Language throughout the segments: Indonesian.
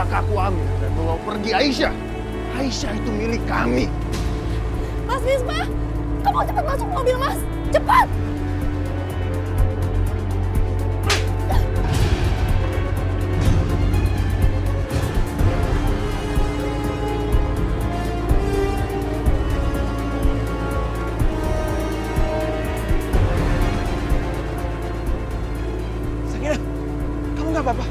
segala kakku ambil dan bawa pergi Aisyah. Aisyah itu milik kami. Mas Bisma, kamu cepat masuk mobil, Mas. Cepat! Sakinah, kamu nggak apa-apa?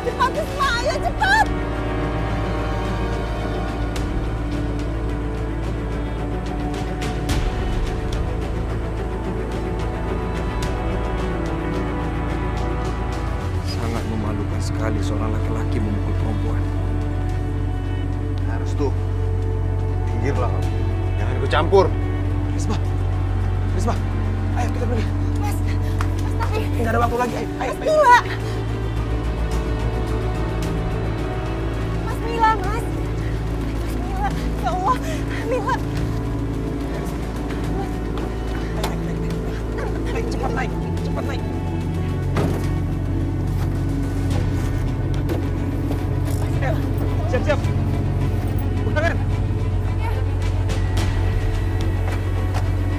Cepat, Bisma, ayo cepat! Sangat memalukan sekali seorang laki-laki memukul perempuan. Harus tuh, pinggirlah kamu. Jangan ikut campur. Risma, Risma, ayo kita pergi. Mas tapi... Nggak ada waktu lagi, ayo, ayo. Mas Mila! Mas Mila, Mas! Mas Mila, ya Allah, Mila! Naik, cepat naik, cepat naik. Ayo, siap-siap. Bukakan.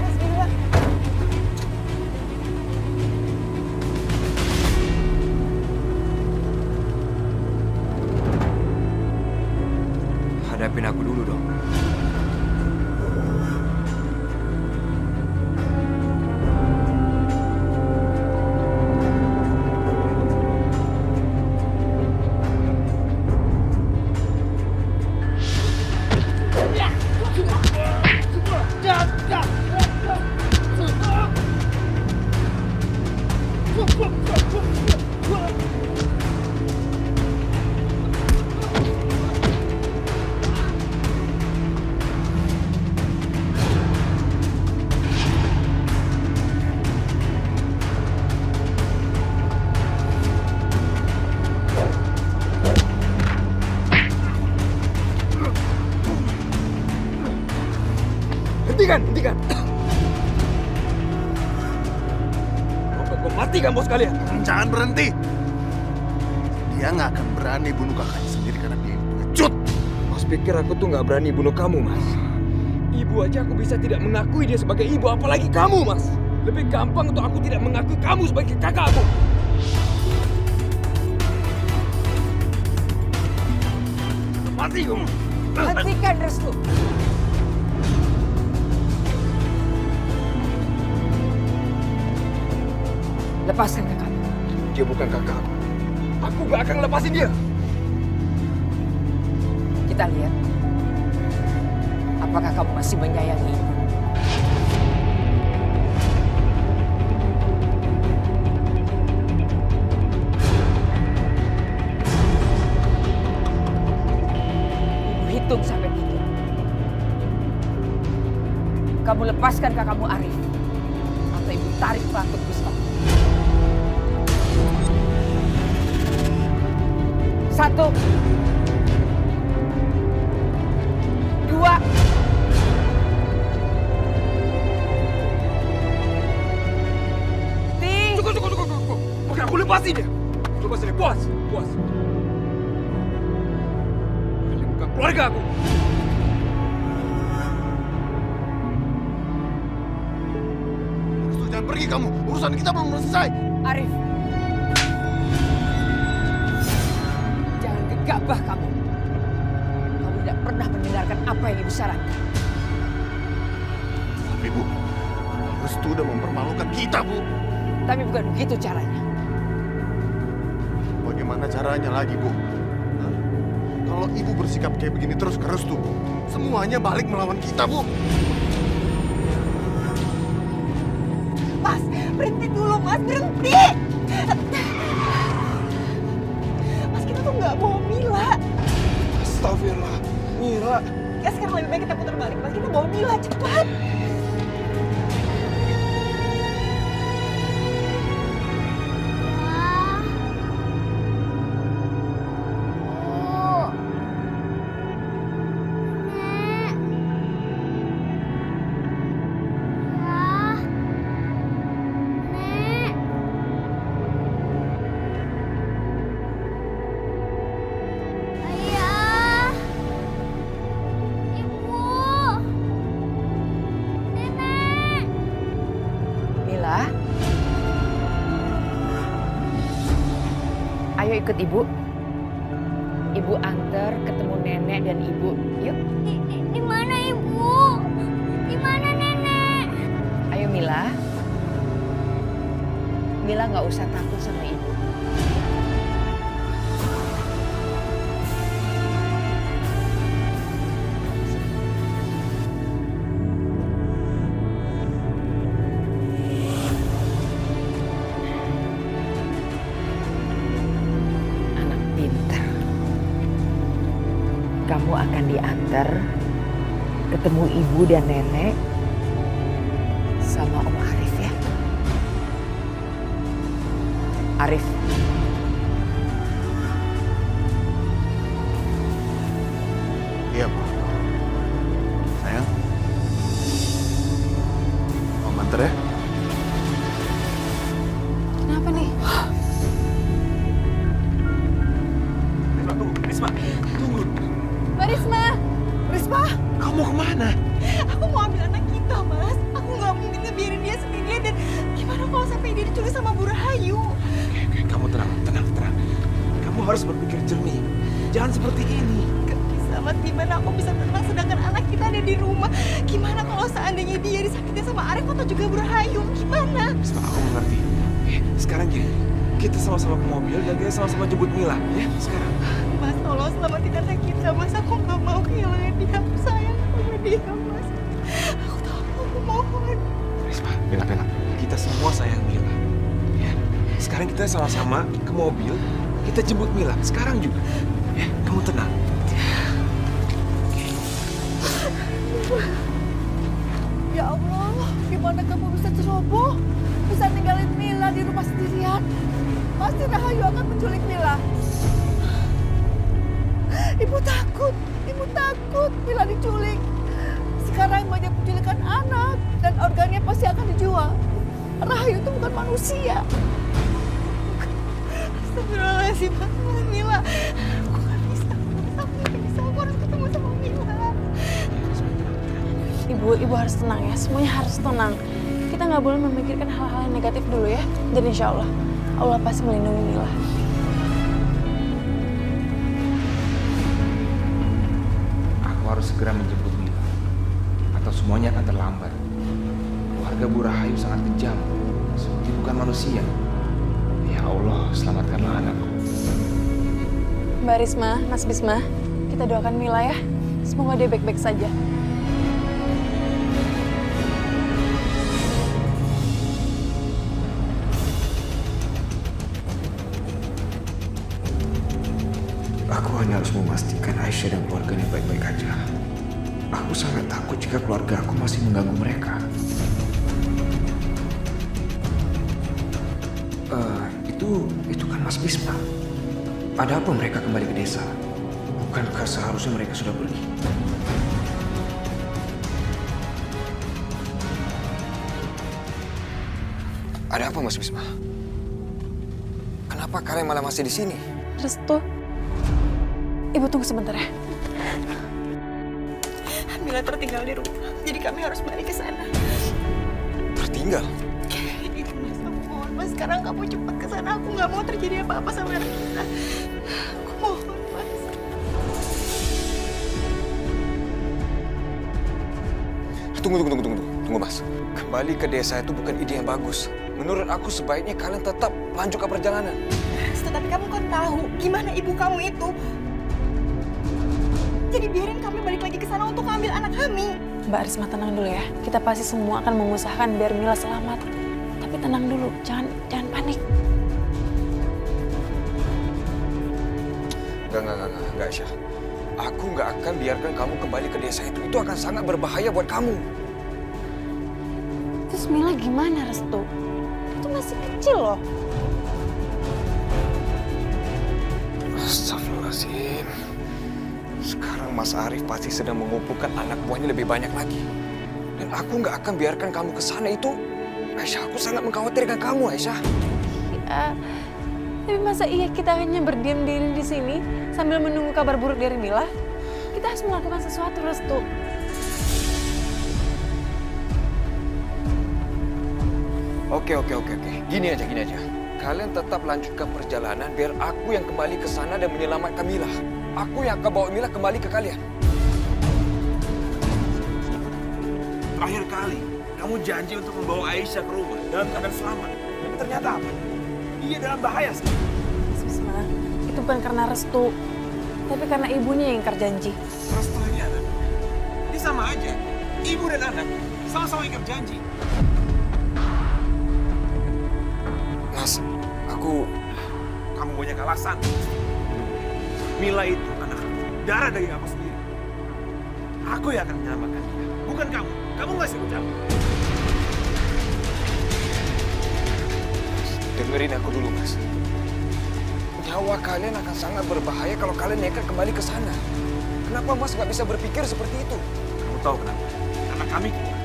Mas Mila! Hadapin aku dulu dong. Hentikan! Kau mati kan bos kalian? Jangan berhenti. Dia nggak akan berani bunuh kakaknya sendiri karena dia pengecut. Mas pikir aku tuh nggak berani bunuh kamu, Mas? Ibu aja aku bisa tidak mengakui dia sebagai ibu, apalagi kamu, Mas. Lebih gampang untuk aku tidak mengakui kamu sebagai kakakku. Mati kamu. Hentikan, Restu! Lepaskan kakakmu. Dia bukan kakakku. Aku gak akan lepasin dia. Kita lihat. Apakah kamu masih menyayangi ibu? Ibu hitung sampai 3. Kamu lepaskan kakakmu Arif. Atau ibu tarik rantut Gustaf. 1, 2, 3. Cukup. Oke, aku lepasin dia. Lepasin dia, puas. Kalian bukan keluarga aku. Jangan pergi kamu. Urusan kita belum selesai. Arif. Jangan gegabah kamu. Kamu tidak pernah mendengarkan apa yang ibu sarankan. Tapi Bu, Restu udah mempermalukan kita, Bu. Tapi bukan begitu caranya. Bagaimana caranya lagi, Bu? Hah? Kalau Ibu bersikap kayak begini terus ke Restu, semuanya balik melawan kita, Bu. Mas, berhenti dulu, Mas, berhenti! Mas, kita tuh nggak bawa Mila. Astagfirullah, Mira. Ya sekarang lebih baik kita putar balik, Mas. Kita bawa Mila, cepat! ikut ibu. Ibu antar ketemu nenek dan ibu. Yuk. Di mana ibu? Di mana nenek? Ayo Mila. Mila nggak usah takut sama ibu. Anak pintar. Kamu akan diantar ketemu ibu dan nenek sama Om Arif ya. Arif. Iya, Pak. Sayang. Om antar ya. Kenapa nih? Risma, tunggu. Risma, tunggu. Mbak Risma! Risma! Kamu mau kemana? Aku mau ambil anak kita, Mas. Aku nggak mungkin ngebiarin dia sendirian. Dan gimana kalau sampai dia diculik sama Bu Rahayu? Kamu tenang. Kamu harus berpikir jernih. Jangan seperti ini. Gak bisa, Mas. Gimana aku bisa tenang sedangkan anak kita ada di rumah? Gimana kalau seandainya dia disakitin sama Arif atau juga Bu Rahayu? Gimana? Risma, aku mengerti. Sekarang gini, kita sama-sama ke mobil dan kita sama-sama jemput Mila, ya? Sekarang. Mas, tolong selamatin anak kita, Mas. Aku nggak mau kehilangan dia. Aku sayang sama dia, Mas. Aku tahu, aku mohon. Risma, Mila. Kita semua sayang Mila. Ya. Sekarang kita sama-sama ke mobil, kita jemput Mila. Sekarang juga. Ya, kamu tenang. Ya Allah, gimana kamu bisa ceroboh? Bisa ninggalin Mila di rumah sendirian? Pasti Rahayu akan menculik Mila. Ibu takut Mila diculik. Sekarang banyak penculikan anak dan organnya pasti akan dijual. Rahayu itu bukan manusia. Astagfirullahaladzim, Mas. Mila. Aku nggak bisa. Aku harus ketemu sama Mila. Ibu harus tenang ya. Semuanya harus tenang. Kita nggak boleh memikirkan hal-hal yang negatif dulu ya. Dan insya Allah pasti melindungi Mila. Aku harus segera menjemput Mila, atau semuanya akan terlambat. Keluarga Bu Rahayu sangat kejam, seperti bukan manusia. Ya Allah, selamatkanlah anakku. Mbak Risma, Mas Bisma, kita doakan Mila ya. Semoga dia baik-baik saja. Aku hanya harus memastikan Aisyah dan keluarganya baik-baik aja. Aku sangat takut jika keluarga aku masih mengganggu mereka. Itu kan Mas Bisma. Ada apa mereka kembali ke desa? Bukankah seharusnya mereka sudah pergi? Ada apa Mas Bisma? Kenapa kalian malah masih di sini? Restu, Ibu tunggu sebentar ya. Mila tertinggal di rumah. Jadi kami harus balik ke sana. Tertinggal? Itu Mas, aku mohon. Mas, sekarang kamu cepat ke sana. Aku nggak mau terjadi apa-apa sama anak kita. Aku mohon, Mas. Tunggu Mas. Kembali ke desa itu bukan ide yang bagus. Menurut aku sebaiknya kalian tetap lanjutkan perjalanan. Tetapi kamu kan tahu gimana ibu kamu itu. Jadi biarin kami balik lagi ke sana untuk ambil anak kami. Mbak Risma tenang dulu ya. Kita pasti semua akan mengusahakan biar Mila selamat. Tapi tenang dulu, jangan panik. Enggak, Aisyah. Aku nggak akan biarkan kamu kembali ke desa itu. Itu akan sangat berbahaya buat kamu. Terus Mila gimana, Restu? Itu masih kecil loh. Astagfirullahaladzim. Sekarang Mas Arif pasti sedang mengumpulkan anak buahnya lebih banyak lagi. Dan aku nggak akan biarkan kamu ke sana itu. Aisyah, aku sangat mengkhawatirkan kamu, Aisyah. Ya, tapi masa iya kita hanya berdiam diri di sini sambil menunggu kabar buruk dari Mila? Kita harus melakukan sesuatu, Restu. Oke. Gini aja. Kalian tetap lanjutkan perjalanan biar aku yang kembali ke sana dan menyelamatkan Mila. Aku yang akan bawa Mila kembali ke kalian. Terakhir kali, kamu janji untuk membawa Aisyah ke rumah dalam keadaan selamat. Tapi ternyata apa? Dia dalam bahaya sekarang. Mas Bisma, itu bukan karena Restu, tapi karena ibunya yang ingkar janji. Restu ini anak. Ini sama aja. Ibu dan anak sama-sama ingkar janji. Mas, Kamu banyak alasan. Mila itu anak aku. Darah daging aku sendiri. Aku yang akan menyelamatkan dia. Bukan kamu. Kamu nggak sih ucapin. dengerin aku dulu, Mas. Nyawa kalian akan sangat berbahaya kalau kalian nekat kembali ke sana. Kenapa Mas nggak bisa berpikir seperti itu? Kamu tahu kenapa? Karena kami keluar.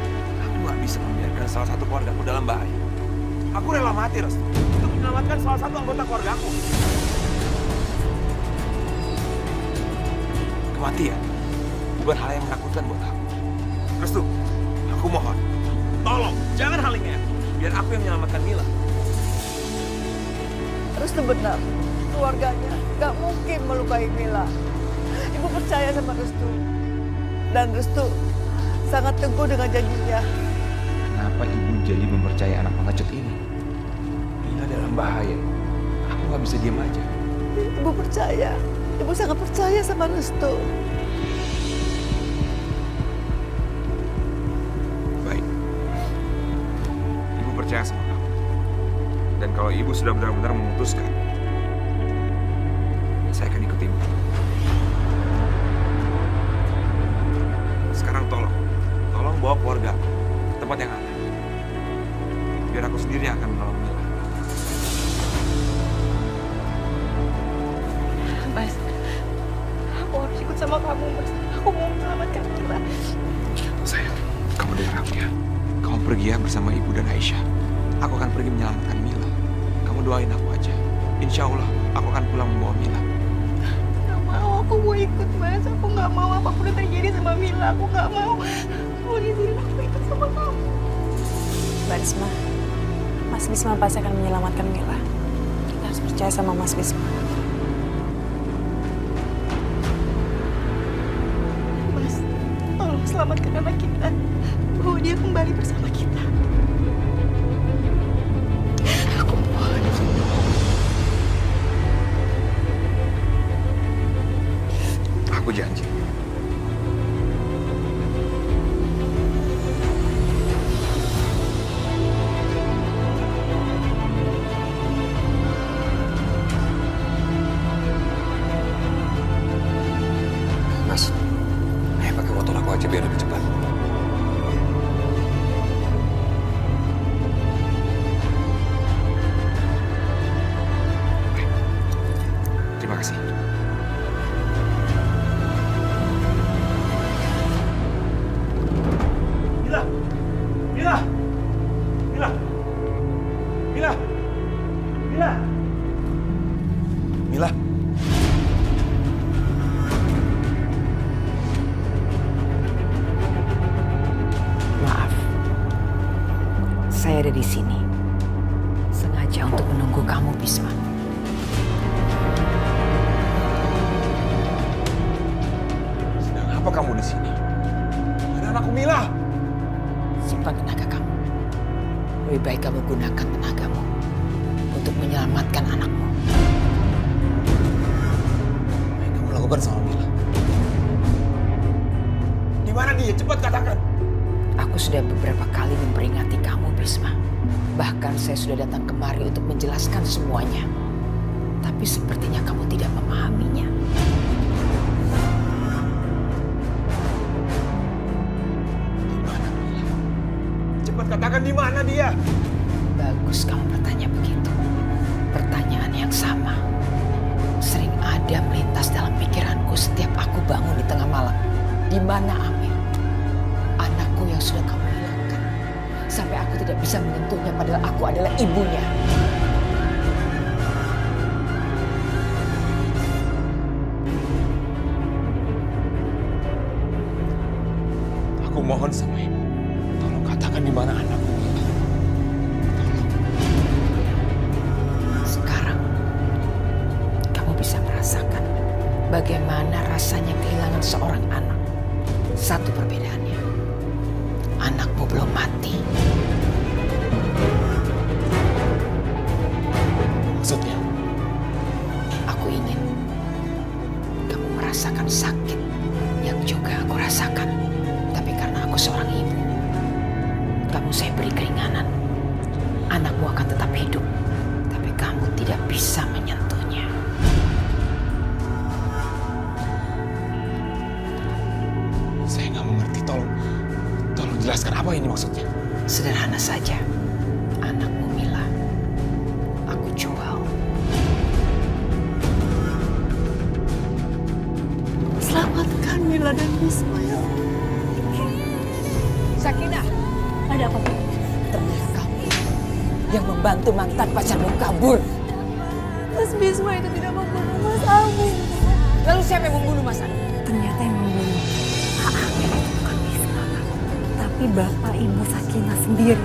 Aku nggak bisa membiarkan salah satu keluargaku dalam bahaya. Aku rela mati, Restu, untuk menyelamatkan salah satu anggota keluargaku. Kematian bukan hal yang menakutkan buat aku. Restu, aku mohon, tolong jangan halangi aku. Biar aku yang menyelamatkan Mila. Restu benar, keluarganya gak mungkin melukai Mila. Ibu percaya sama Restu. Dan Restu sangat teguh dengan janjinya. Kenapa ibu jadi mempercayai anak pengecut ini? Mila dalam bahaya. Aku nggak bisa diam aja. Ibu percaya. Ibu sangat percaya sama Restu. Baik. Ibu percaya sama kamu. Dan kalau ibu sudah benar-benar memutuskan, saya akan ikut ibu. Sekarang tolong bawa keluarga aku ke tempat yang aman. Biar aku sendiri yang akan menolong Mila. Mas, aku harus ikut sama kamu, Mas. Aku mau menyelamatkan Mila. Sayang, kamu dengar aku ya. Kamu pergi ya bersama ibu dan Aisyah. Aku akan pergi menyelamatkan Mila. Kamu doain aku aja. Insya Allah, aku akan pulang membawa Mila. Gak mau, aku mau ikut, Mas. Aku gak mau apapun yang terjadi sama Mila. Aku gak mau. Mau izinin aku ikut sama kamu. Mbak Risma, Mas Bisma pasti akan menyelamatkan Mila. Kita harus percaya sama Mas Bisma. Mas, tolong selamatkan anak kita. Bawa dia kembali bersama kita. Aku mohon. Aku janji. Mas, ayo pakai motor aku aja biar lebih cepat. Baik. Terima kasih. Mila! Mila! Mila! Mila! Mila! Mila! Maaf, saya ada di sini. Sengaja untuk menunggu kamu, Bisma. Sedang apa kamu di sini? Ada anakku Mila! Simpan tenaga kamu. Lebih baik kamu gunakan tenagamu untuk menyelamatkan anakmu. Apa yang kamu lakukan sama Mila? Di mana dia? Cepat katakan! Aku sudah beberapa kali memperingati kamu, Bisma. Bahkan saya sudah datang kemari untuk menjelaskan semuanya. Tapi sepertinya kamu tidak memahaminya. Di mana Mila? Cepat katakan di mana dia? Bagus kamu bertanya begitu. Pertanyaan yang sama sering ada melintas dalam pikiranku setiap aku bangun di tengah malam. Di mana Amir? Anakku yang sudah kamu hilangkan. Sampai aku tidak bisa menyentuhnya padahal aku adalah ibunya. Aku mohon sama ibu. Tolong katakan di mana anakku Mila. Tolong. bagaimana rasanya kehilangan seorang anak. Satu perbedaannya, anakmu belum mati. Maksudnya? Aku ingin kamu merasakan sakit yang juga aku rasakan. Tapi karena aku seorang ibu, kamu saya beri keringanan. Anakmu akan tetap hidup, tapi kamu tidak bisa menyentuhnya. Saya nggak mengerti. Tolong jelaskan apa ini maksudnya. Sederhana saja. Anakmu Mila, aku jual. Selamatkan Mila dan Bisma ya Allah. Sakinah, Ada apa, Bu? ternyata kamu yang membantu mantan pacarmu kabur. Mas Bisma itu tidak membunuh Mas Amin. Lalu siapa yang membunuh Mas Andi? Ternyata yang membunuh Pak Amir itu bukan Bisma, tapi bapak ibu Sakinah sendiri.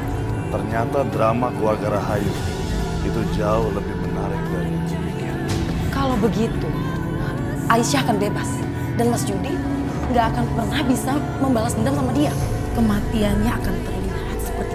Ternyata drama keluarga Rahayu itu jauh lebih menarik dari yang demikian. Kalau begitu, Aisyah akan bebas dan Mas Judi nggak akan pernah bisa membalas dendam sama dia. Kematiannya akan terlihat seperti